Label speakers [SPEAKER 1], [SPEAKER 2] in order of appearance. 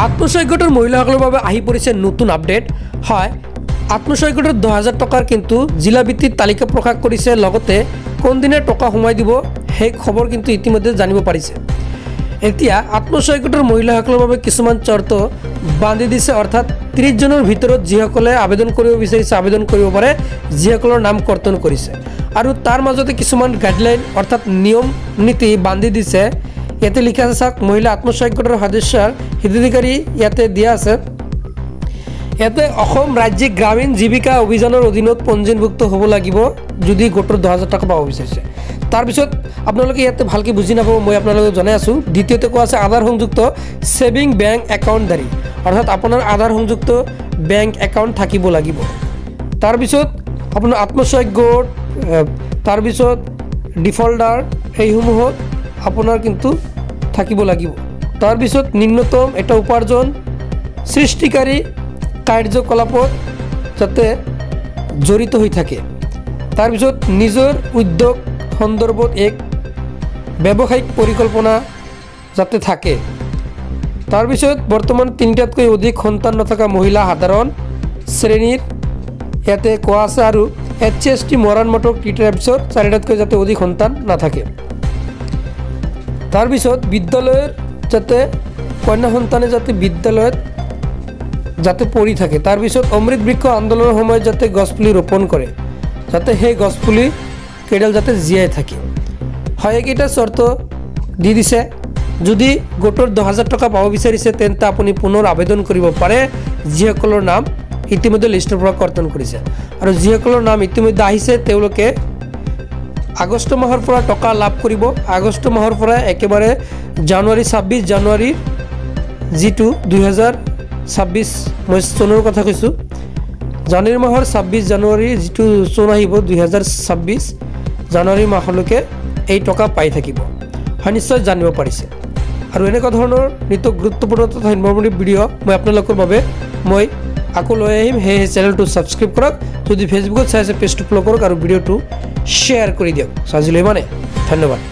[SPEAKER 1] আত্মসহায়ক গোটৰ মহিলাসকলৰ বাবে আহি পৰিছে নতুন আপডেট। হয়, আত্মসহায়ক গোটৰ 10,000 টকাৰ কিন্তু জিলা ভিত্তিক তালিকা প্ৰকাশ কৰিছে। লগতে কোনদিনে টকা সোমাই দিব সেই খবৰ কিন্তু ইতিমধ্যে জানিব পাৰিছে। এতিয়া আত্মসহায়ক গোটৰ মহিলাসকলৰ বাবে কিছুমান চৰ্ত বান্ধি দিছে, অৰ্থাৎ 30 জনৰ ভিতৰত যিসকলে আবেদন কৰিব বিচাৰিছে আবেদন কৰিব পাৰে, যিসকলৰ নাম কৰ্তন কৰিছে। আৰু তাৰ মাজতে কিছুমান গাইডলাইন অৰ্থাৎ নিয়ম নীতি বান্ধি দিছে। ইয়াতে লিখা আছে, চাওক, মহিলা আত্মসহায়ক গোটৰ সদস্যৰ হিতাধিকাৰী ইয়াতে দিয়া আছে। ইয়াতে অসম ৰাজ্যিক গ্ৰামীণ জীৱিকা অভিযানৰ অধীনত পঞ্জীয়নভুক্ত হ'ব লাগিব যদি গোটৰ 10,000 টকা পাব বিচাৰিছে। তাৰপিছত আপোনালোকে ইয়াতে ভালকৈ বুজি নাপাব, মই আপোনালোকক জনাই আছোঁ। দ্বিতীয়তে কোৱা আছে আধাৰ সংযুক্ত ছেভিং বেংক একাউণ্টধাৰী, অৰ্থাৎ আপোনাৰ আধাৰ সংযুক্ত বেংক একাউণ্ট থাকিব লাগিব। তাৰপিছত আপোনাৰ আত্মসহায়ক গোট, তাৰপিছত ডিফল্টাৰ, সেইসমূহত আপোনাৰ কিন্তু থাকিব লাগিব। তাৰপিছত নিম্নতম এটা উপাৰ্জন সৃষ্টিকাৰী কাৰ্যকলাপত যাতে জড়িত হৈ থাকে। তাৰপিছত নিজৰ উদ্যোগ সন্দৰ্ভত এক ব্যৱসায়িক পৰিকল্পনা যাতে থাকে। তাৰপিছত বৰ্তমান 3টাতকৈ অধিক সন্তান নথকা মহিলা সাধাৰণ শ্ৰেণীৰ ইয়াতে কোৱা আছে। আৰু HST মৰাণ মটক ট্ৰাইবছৰ 4টাতকৈ যাতে অধিক সন্তান নাথাকে। তাৰপিছত বিদ্যালয়ৰ যাতে কন্যা সন্তানে যাতে বিদ্যালয়ত যাতে পঢ়ি থাকে। তাৰপিছত অমৃত বৃক্ষ আন্দোলনৰ সময়ত যাতে গছপুলি ৰোপণ কৰে, যাতে সেই গছপুলি কেইডাল যাতে জীয়াই থাকে। হয়, এইকেইটা চৰ্ত দি দিছে। যদি গোটৰ 10,000 টকা পাব বিচাৰিছে তেন্তে আপুনি পুনৰ আবেদন কৰিব পাৰে, যিসকলৰ নাম ইতিমধ্যে লিষ্টৰ পৰা কৰ্তন কৰিছে। আৰু যিসকলৰ নাম ইতিমধ্যে আহিছে তেওঁলোকে আগষ্ট মাহৰ পৰা টকা লাভ কৰিব। আগষ্ট মাহৰ পৰা একেবাৰে জানুৱাৰী 26 জানুৱাৰীৰ যিটো 2026 মই চনৰ কথা কৈছোঁ, জানুৱাৰী মাহৰ 26 জানুৱাৰীৰ যিটো চন আহিব 2026 জানুৱাৰী মাহলৈকে এই টকা পাই থাকিব। হয়, নিশ্চয় জানিব পাৰিছে। আৰু এনেকুৱা ধৰণৰ নিত্য গুৰুত্বপূৰ্ণ তথা ইনফৰ্মেটিভ ভিডিঅ' মই আপোনালোকৰ বাবে মই আকৌ লৈ আহিম। সেয়েহে চেনেলটো ছাবস্ক্ৰাইব কৰক। যদি ফেচবুকত চাই আছে পেজটো ফ'ল' কৰক আৰু ভিডিঅ'টো শ্বেয়াৰ কৰি দিয়ক। আজিলৈ মানে ধন্যবাদ।